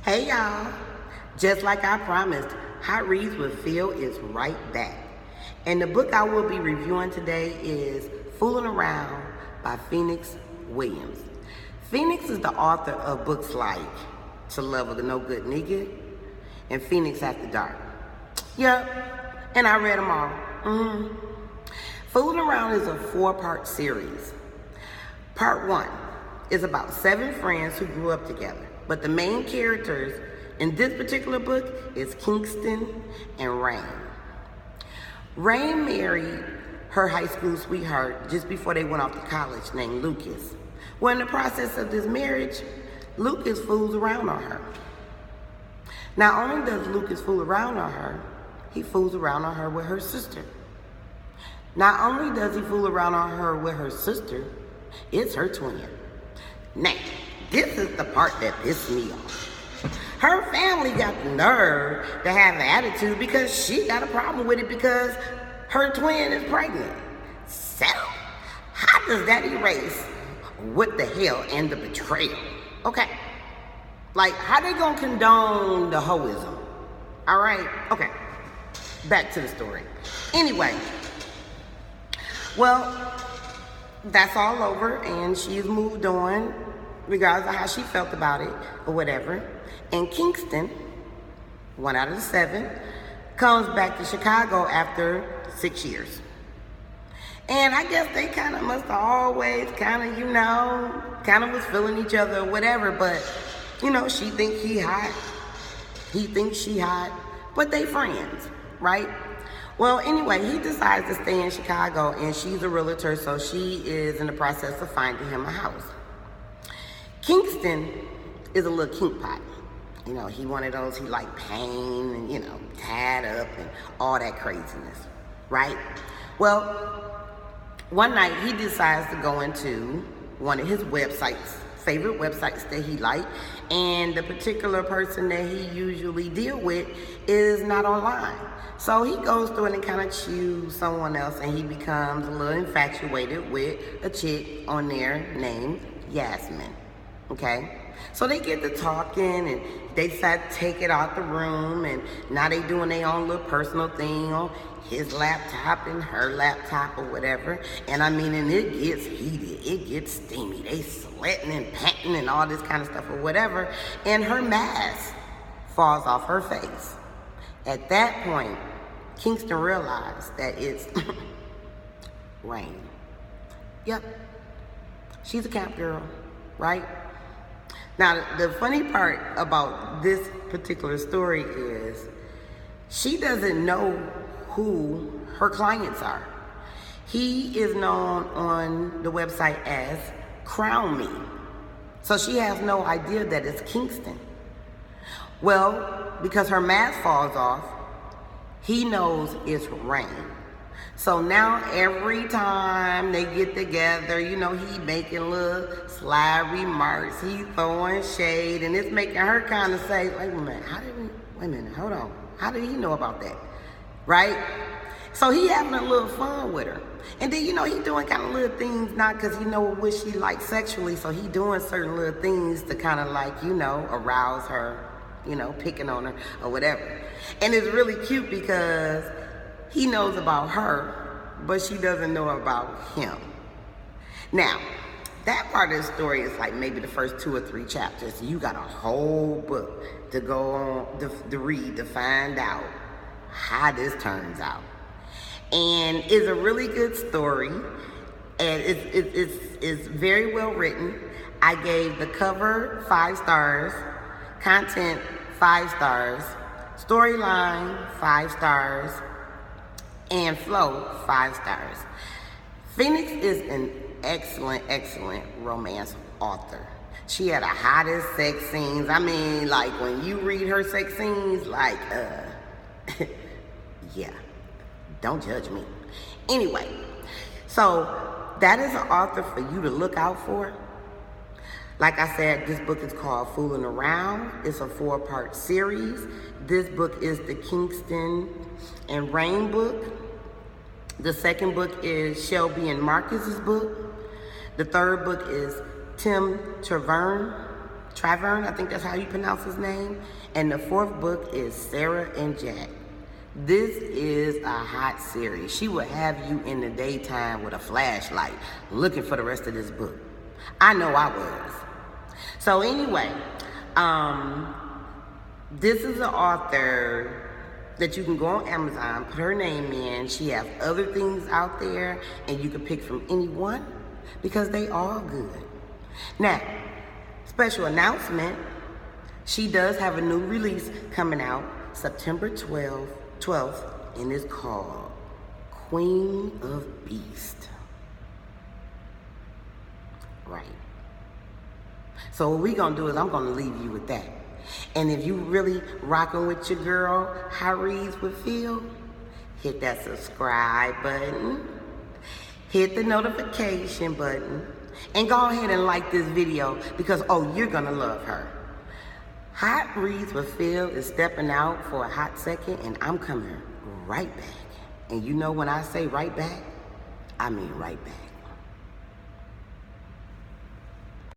Hey y'all, just like I promised, Hot Reads with Phil is right back. And the book I will be reviewing today is Foolin Around by Phoenix Williams. Phoenix is the author of books like To Love a No Good Nigga and Phoenix After Dark. Yep, and I read them all. Foolin Around is a 4-part series. Part 1 is about 7 friends who grew up together. But the main characters in this particular book is Kingston and Rain. Rain married her high school sweetheart just before they went off to college named Lucas. Well, in the process of this marriage, Lucas fools around on her. Not only does Lucas fool around on her, he fools around on her with her sister. Not only does he fool around on her with her sister, it's her twin. Now, this is the part that pissed me off. Her family got the nerve to have an attitude because she got a problem with it because her twin is pregnant. So, how does that erase what the hell and the betrayal? Okay, like how they gonna condone the hoism? All right, okay, back to the story. Anyway, well, that's all over and she's moved on, regardless of how she felt about it or whatever. And Kingston, 1 out of the 7, comes back to Chicago after 6 years. And I guess they kind of must have always kind of was feeling each other or whatever. But, she thinks he hot. He thinks she hot. But they friends, right? Well, anyway, he decides to stay in Chicago and she's a realtor, so she is in the process of finding him a house. Kingston is a little kink pot. He one of those, he like pain and, tied up and all that craziness, right? Well, one night he decides to go into one of his favorite websites that he liked, and the particular person that he usually deal with is not online. So he goes through it and kind of chooses someone else, and he becomes a little infatuated with a chick on there named Yasmin. Okay, so they get to talking and they decide to take it out the room, and now they doing their own little personal thing on his laptop and her laptop or whatever. And and it gets heated, it gets steamy, they sweating and panting and all this kind of stuff or whatever, and her mask falls off her face. At that point, Kingston realized that it's Rain. Yep, she's a camp girl, right? Now, the funny part about this particular story is she doesn't know who her clients are. He is known on the website as Crown Me. So she has no idea that it's Kingston. Well, because her mask falls off, he knows it's Rain. So now every time they get together, he making little sly remarks, he throwing shade, and it's making her kind of say, wait a minute, hold on. How did he know about that? Right? So he having a little fun with her. And then, he doing kind of little things, not because he know what she likes sexually, so he doing certain little things to kind of arouse her, picking on her or whatever. And it's really cute because he knows about her, but she doesn't know about him. Now, that part of the story is like maybe the first 2 or 3 chapters. You got a whole book to go on, to read, to find out how this turns out. And it's a really good story, and it's very well written. I gave the cover 5 stars, content 5 stars, storyline 5 stars, and flow 5 stars. Phoenix is an excellent romance author. She had the hottest sex scenes. When you read her sex scenes, yeah, don't judge me. Anyway, so that is an author for you to look out for. Like I said, this book is called Foolin Around. It's a 4-part series. This book is the Kingston and Rain book. The second book is Shelby and Marcus's book. The third book is Tim Traverne. Trivern, I think that's how you pronounce his name. And the fourth book is Sarah and Jack. This is a hot series. She will have you in the daytime with a flashlight looking for the rest of this book. I know I was. So anyway, this is an author that you can go on Amazon, put her name in. She has other things out there, and you can pick from any one because they all good. Now, special announcement, she does have a new release coming out September 12th, and it's called Queen of Beast. Right. So what we gonna do is I'm gonna leave you with that. And if you really rocking with your girl, how Reeves would feel, hit that subscribe button, hit the notification button, and go ahead and like this video because, oh, you're gonna love her. Hot Reeves with Phil is stepping out for a hot second, and I'm coming right back. And you know when I say right back, I mean right back.